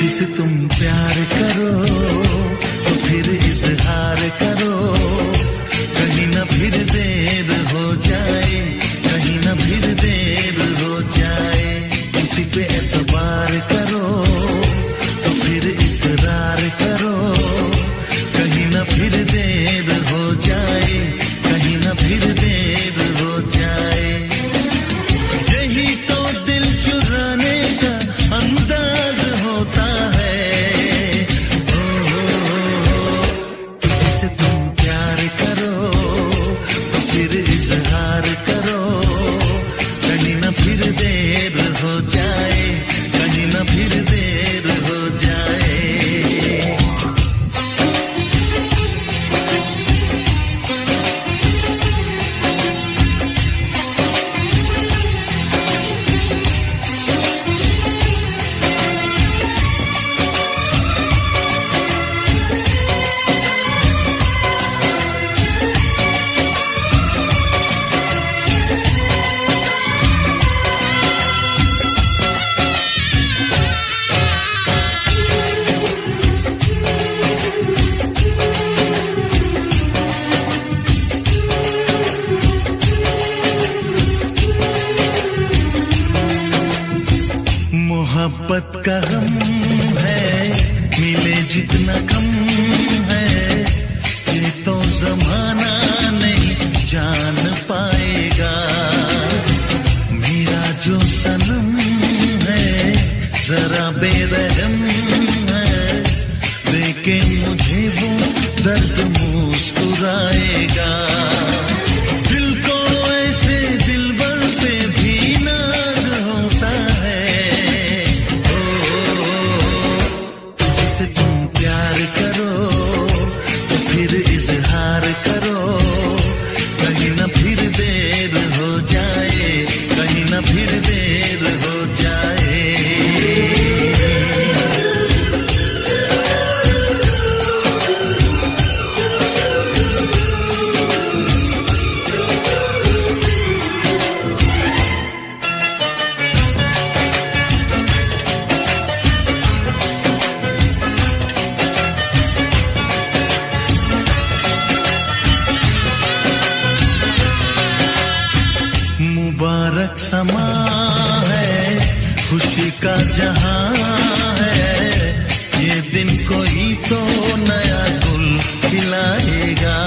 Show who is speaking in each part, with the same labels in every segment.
Speaker 1: से तुम प्यार करो तो फिर इजहार करो, कहीं ना फिर देर हो जाए, कहीं ना फिर देर हो जाए। किसी पे एतबार करो तो फिर इकरार करो, कहीं ना फिर देर हो जाए, कहीं ना फिर देर हो जाए। यही तो दिल चुराने का अंदाज होता है। किसी से तुम प्यार करो तो फिर इजहार करो, कहीं ना फिर देर हो जाए, कहीं ना फिर देर हो जाए। मोहब्बत का गम है, मिले जितना कम है, ये तो जमाना नहीं जान पाएगा। मेरा जो सनम है जरा बेरहम है, देखे मुझे वो दर्द मुस्कुराएगा। दिल को ऐसे दिलबर पे भी नाज होता है। से तुम प्यार करो तो फिर इजहार करो, कहीं ना फिर देर हो जाए, कहीं ना फिर देर हो जाए। मुबारक समा है, खुशी का जहां है, ये दिन कोई तो नया गुल खिलाएगा।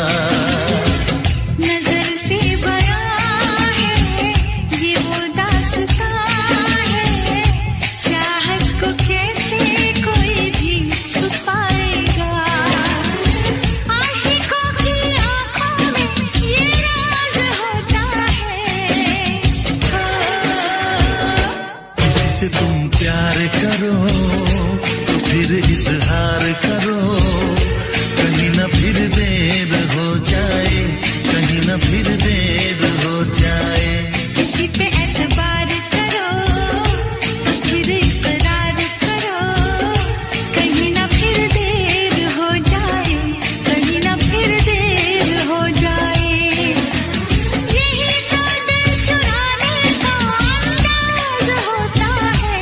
Speaker 2: नजर से बयां है ये वो दास्तां है, चाहत को कैसे कोई भी छुपाएगा। आशिकों की आंखों में ये राज होता है।
Speaker 1: किसी से तुम प्यार करो तो फिर इजहार करो, कहीं ना फिर देर हो जाए, कहीं ना फिर देर हो जाए।
Speaker 2: किसी पे एतबार करो तो फिर इकरार करो, कहीं ना फिर देर हो जाए, कहीं ना फिर देर हो जाए। यही तो दिल चुराने का अंदाज होता है।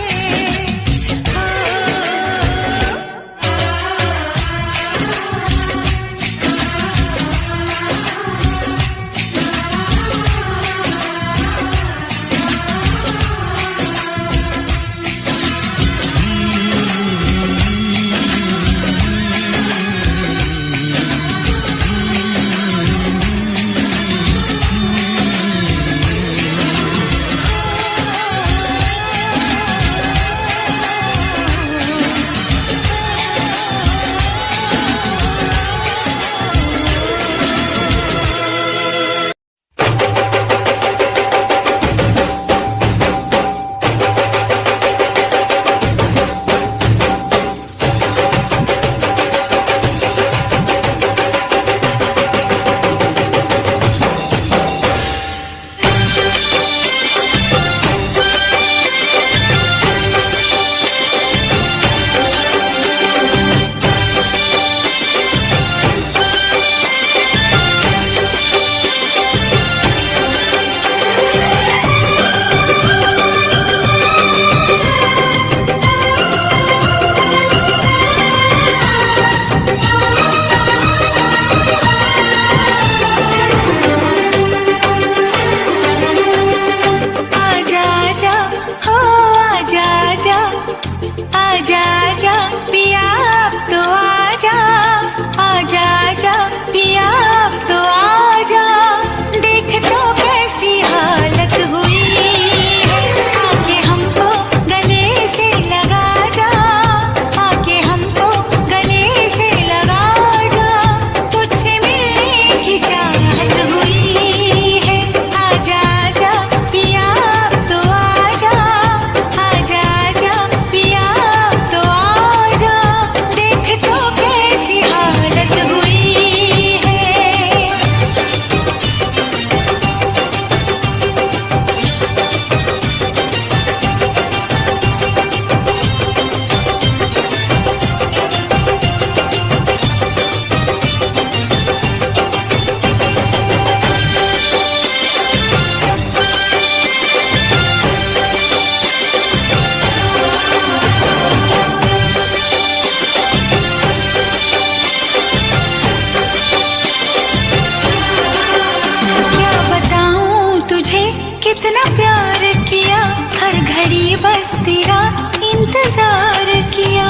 Speaker 2: इंतजार किया।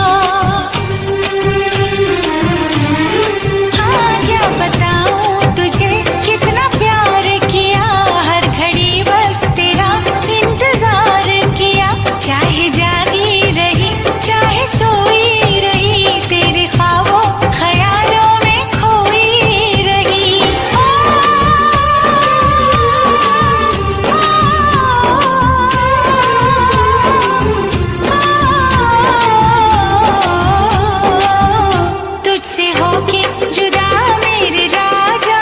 Speaker 2: हाँ क्या बताऊं तुझे कितना प्यार किया, हर घड़ी बस तेरा इंतजार किया। चाहे जागी रही चाहे सोई रही, तेरे ख्वाबों ख्यालों में खोई रही। तुझसे होके जुदा मेरे राजा,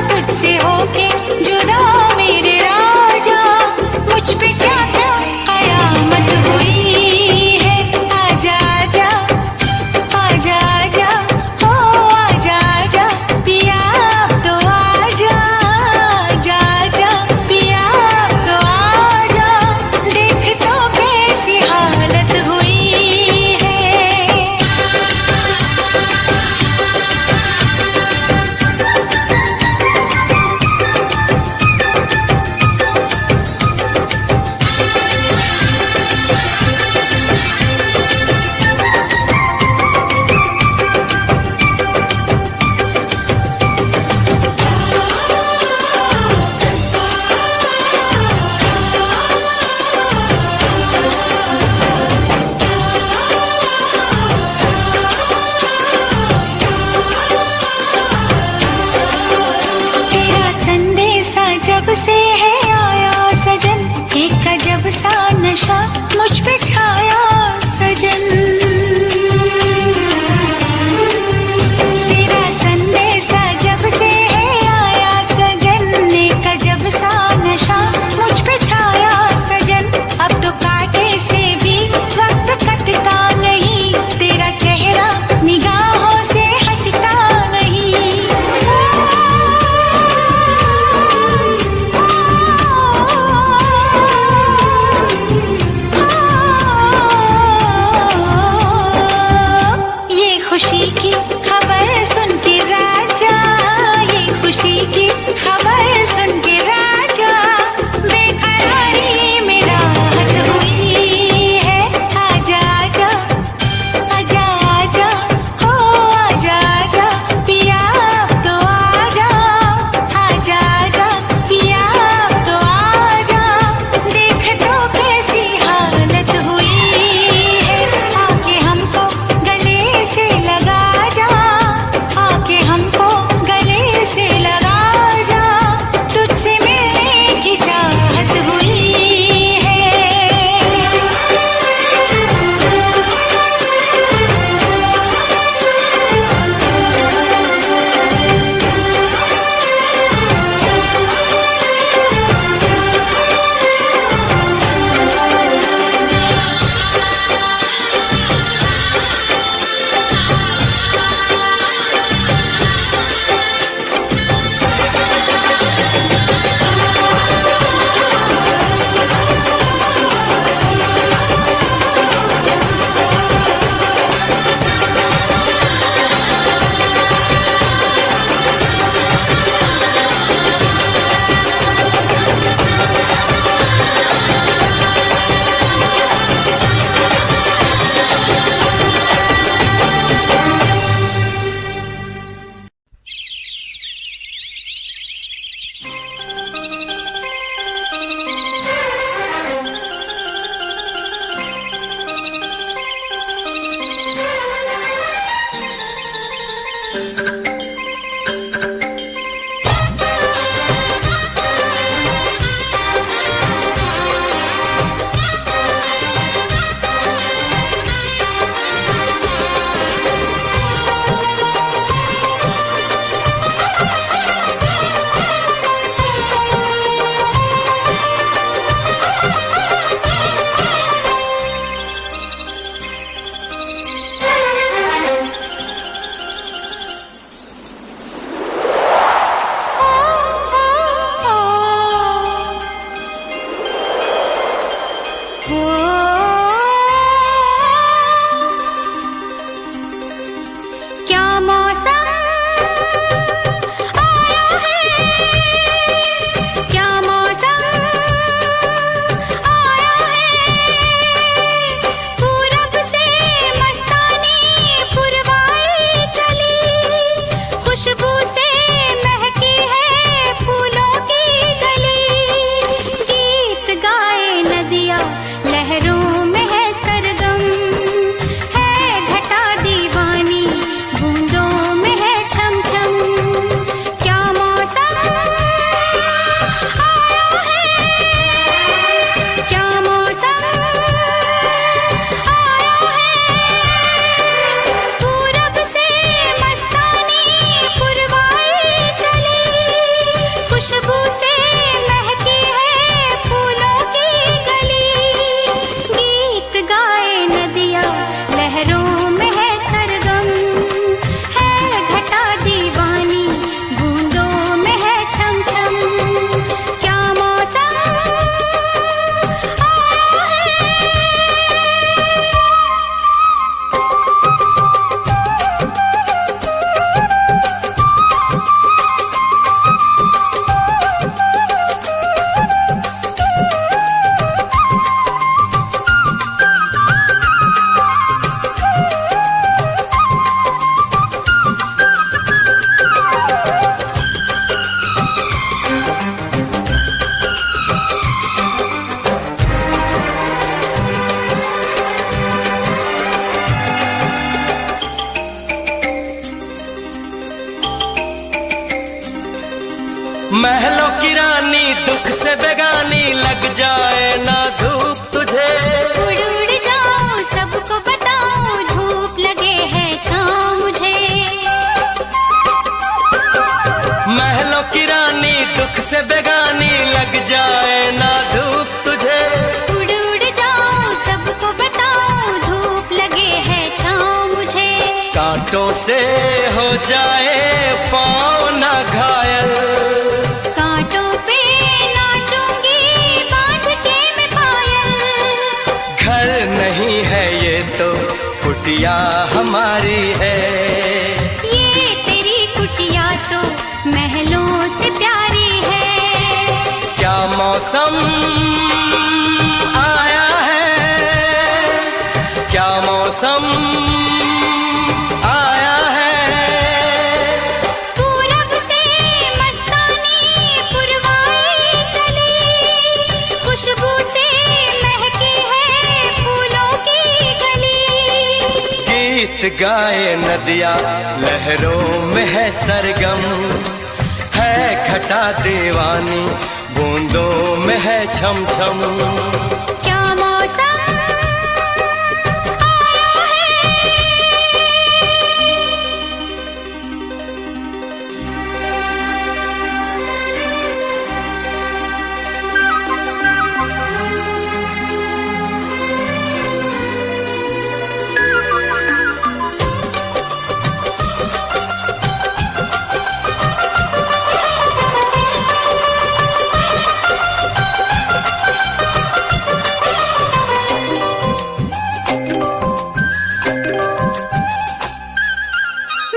Speaker 2: तुझसे होके जुदा मेरे राजा, मुझ पे क्या क्या कयामत हुई है। आजा आजा आजा आजा हो आजा आजा पिया अब तो आजा, आजा आजा पिया अब तो आजा, देख तो कैसी हालत हुई है। तेरा संदेशा जब से है आया सजन, एक अजब सा नशा मुझ पे छाया सजन। तेरा संदेशा जब से है आया सजन, एक अजब सा नशा मुझ पे छाया सजन। अब तो कांटे से भी वक्त कटता नहीं, तेरा चेहरा निगाहों से हटता नहीं। ये खुशी की खबर सुन के राजा, ये खुशी की खबर सुन के राजा, बेकरारी में राहत हुई है। आजा आजा आजा आजा हो आजा आजा पिया अब तो आजा, आजा आजा पिया अब तो आजा, देख तो कैसी हालत हुई है। आके हमको गले से लगा जा, आके हमको गले से लगा जा, तुझसे मिलने की चाहत हुई है।
Speaker 3: से हो जाए पाँव न घायल।
Speaker 2: कांटों पे नाचूंगी बांध के मैं पायल।
Speaker 3: घर नहीं है ये तो कुटिया हमारी है।
Speaker 2: ये तेरी कुटिया तो महलों से प्यारी है।
Speaker 3: क्या मौसम आया है, क्या मौसम आया है।
Speaker 2: पूरब से मस्तानी पुरवाई चली, खुशबू से महकी है फूलों की गली।
Speaker 3: गीत गाए नदिया लहरों में है सरगम, है घटा दीवानी बूंदों में है छम छम।
Speaker 2: क्या मौसम आया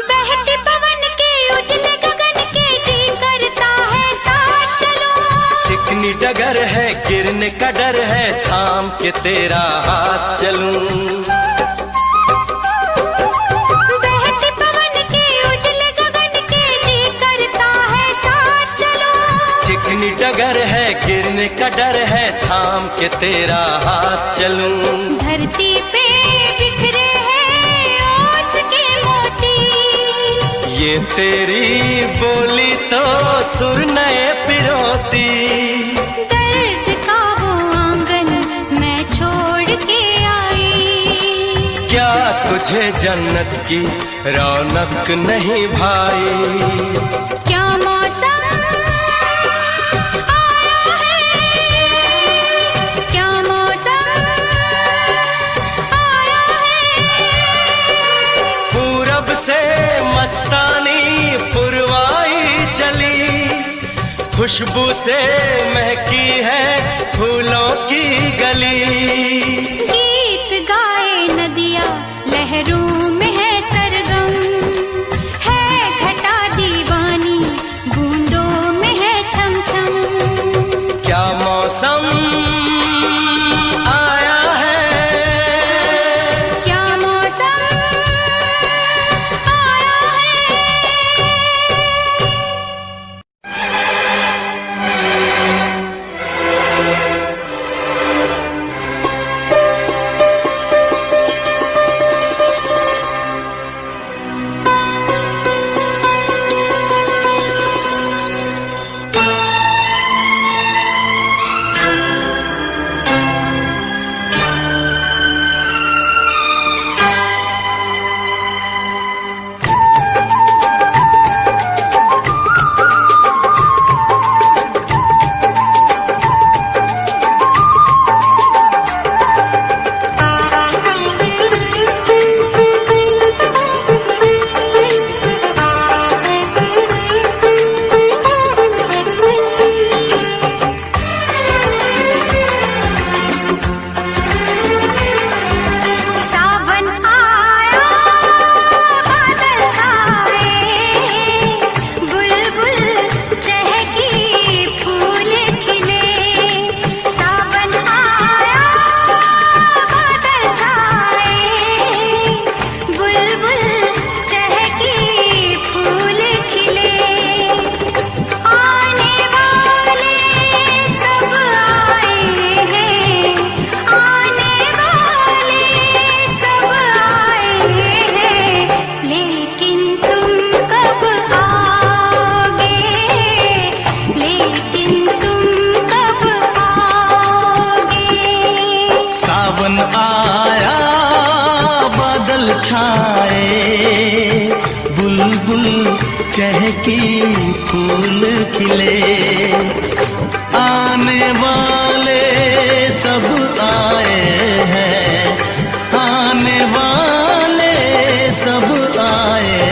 Speaker 2: बहते पवन के उजले गगन के जी करता है साथ चलूं।
Speaker 3: चिकनी डगर है गिरने का डर है थाम के तेरा हाथ चलूं।
Speaker 2: बहते पवन के उजले गगन के जी करता है साथ चलूं।
Speaker 3: चिकनी डगर है गिरने का डर है थाम के तेरा हाथ चलूं।
Speaker 2: धरती पे बिखरे हैं ओस के मोती।
Speaker 3: ये तेरी बोली तो सुर नए पिरोती।
Speaker 2: दर्द का वो आंगन मैं छोड़ के आई।
Speaker 3: क्या तुझे जन्नत की रौनक नहीं भाई।
Speaker 2: क्या मौसम आया है, क्या मौसम आया है।
Speaker 3: पूरब से मस्तानी पुरवाई चली, खुशबू से महकी है फूलों की गली।
Speaker 2: गीत गाए नदिया लहरों में है सरगम, है घटा दीवानी बूंदों में है छम छम।
Speaker 3: क्या मौसम आया है,
Speaker 2: क्या मौसम आया है।
Speaker 1: चहकी फूल खिले, आने वाले सब आए हैं, आने वाले सब आए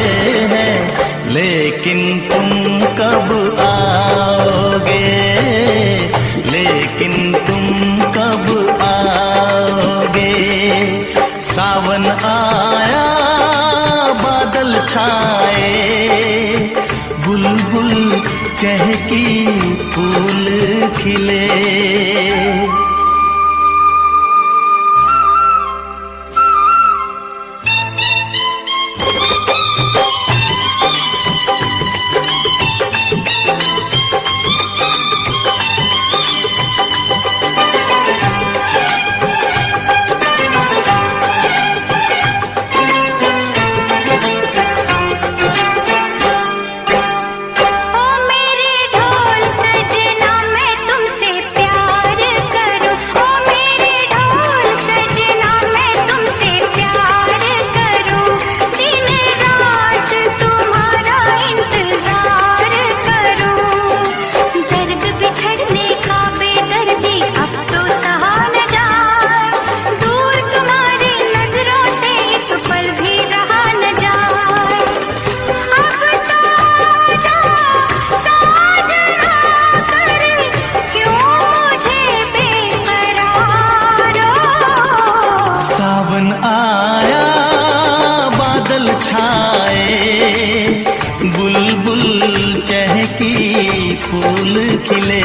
Speaker 1: फूल खिले।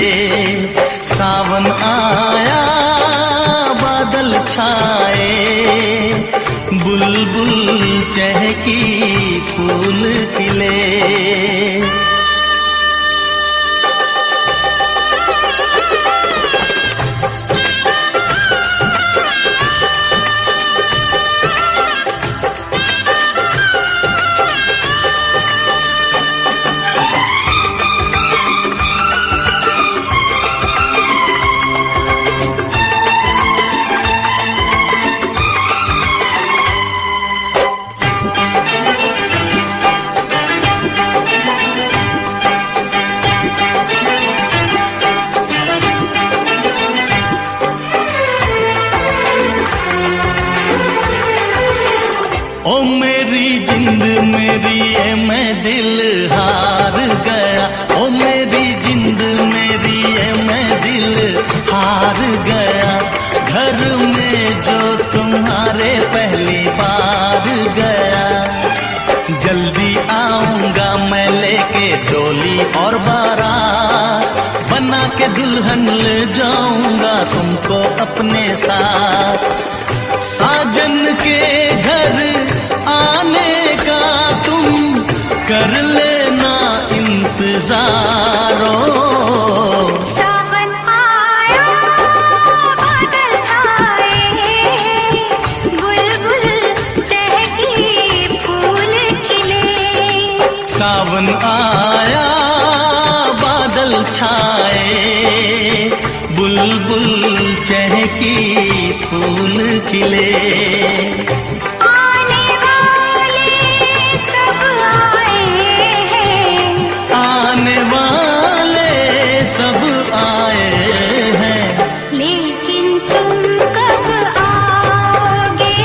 Speaker 1: सावन आया बादल छाए, बुलबुल चहकी फूल खिले। ओ मेरी जिंद मेरी है मैं दिल हार गया। ओ मेरी जिंद मेरी है मैं दिल हार गया। घर में जो तुम्हारे पहली बार गया। जल्दी आऊंगा मैं लेके डोली और बारात, बना के दुल्हन ले जाऊंगा तुमको अपने साथ। साजन के घर आने का तुम कर लेना इंतजारो।
Speaker 2: सावन आया बादल छाए, बुलबुल चहकी फूल खिले।
Speaker 1: सावन आया बादल छाए, बुलबुल चहकी फूल खिले।
Speaker 2: आने वाले सब आए हैं,
Speaker 1: आने वाले सब आए हैं,
Speaker 2: लेकिन तुम कब आओगे,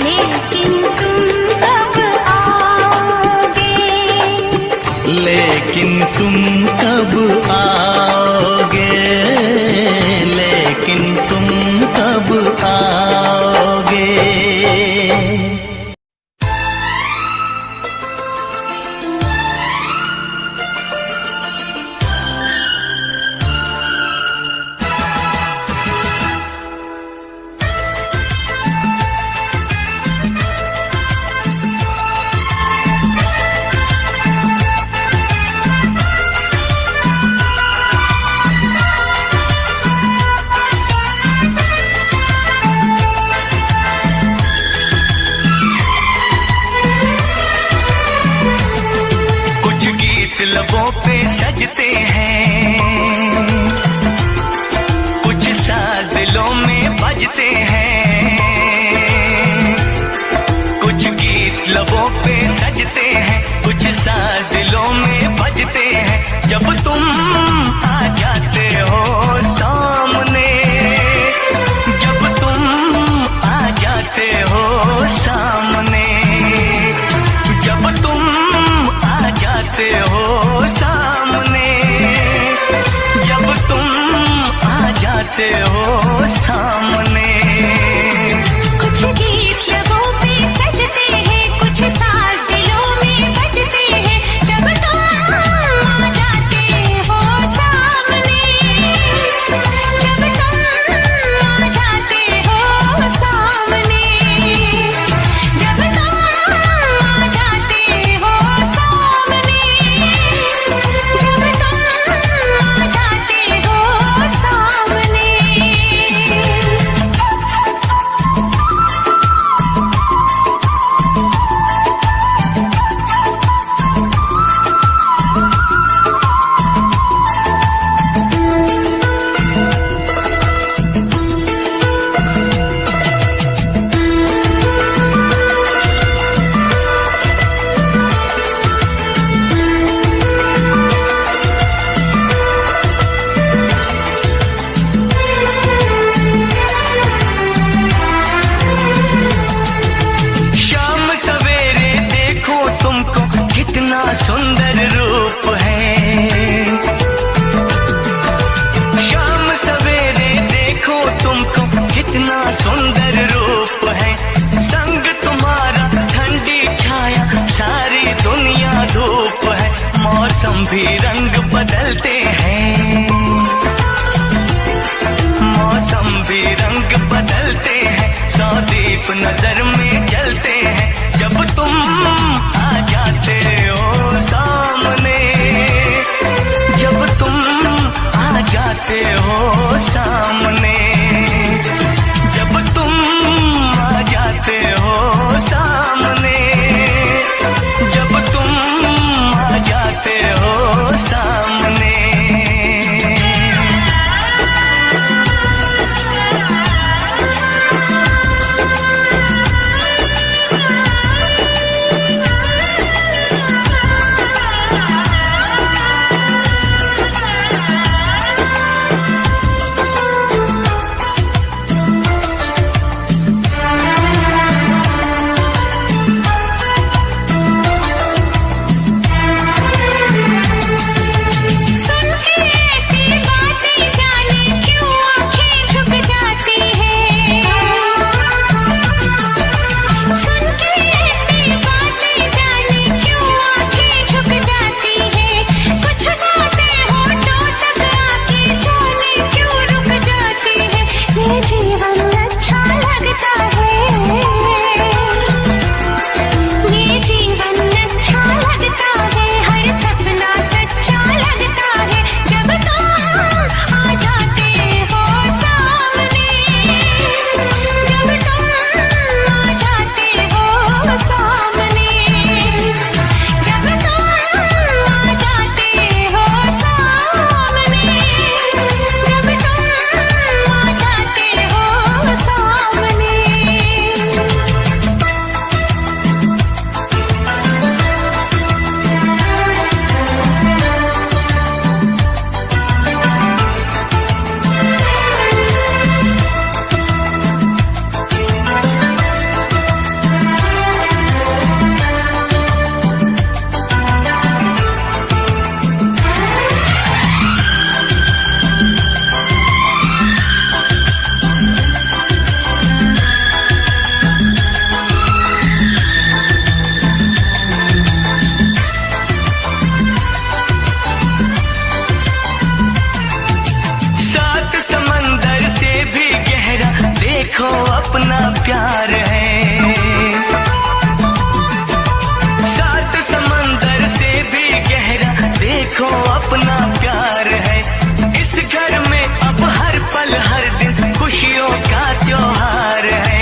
Speaker 2: लेकिन तुम कब आओगे।
Speaker 1: लेकिन तुम कब आओगे, लेकिन तुम कब आओगे।
Speaker 3: लबों पे सजते हैं, कुछ साज दिलों में बजते हैं। कुछ गीत लबों पे सजते हैं, कुछ साज दिलों में बजते हैं। जब तुम आ जाते हो सामने, जब तुम आ जाते हो सामने, जब तुम आ जाते हो सामने, जब तुम आ जाते हो सामने।
Speaker 2: कुछ गीत लबों पे सजते हैं, कुछ साज दिलों में बजते हैं। जब तुम आ जाते हो
Speaker 3: दीप नजर में जलते हैं जब तुम आ जाते हो सामने, जब तुम आ जाते हो सामने, जब तुम आ जाते हो सामने, जब तुम आ जाते हो सामने। देखो अपना प्यार है, सात समंदर से भी गहरा देखो अपना प्यार है। इस घर में अब हर पल हर दिन खुशियों का त्योहार है।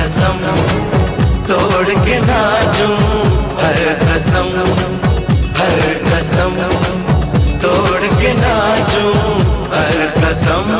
Speaker 3: कसम तोड़ के नाचूं, हर कसम तोड़ के नाचूं, हर कसम।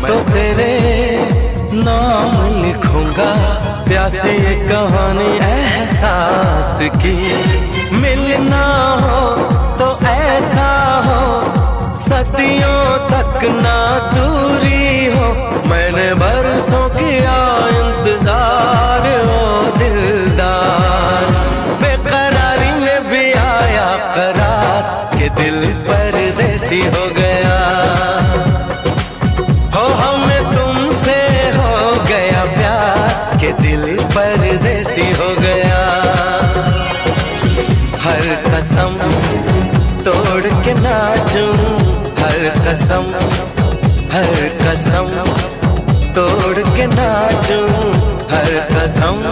Speaker 3: तो तेरे नाम लिखूंगा, प्यासे ये कहानी एहसास की। मिलना हो तो ऐसा हो, सदियों तक ना दूरी हो। मैंने बरसों किया इंतजार ओ दिलदार, बेकरारी में भी आया करार के दिल परदेसी हो गया। दिल परदेसी हो गया। हर कसम तोड़ के नाचूं, हर कसम तोड़ के नाचूं, हर कसम।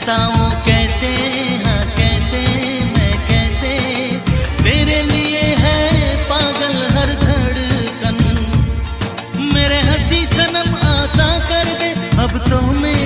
Speaker 1: बताऊं कैसे, हाँ कैसे, मैं कैसे तेरे लिए है पागल हर धड़कन। मेरे हंसी सनम आशा कर दे अब तो मेरे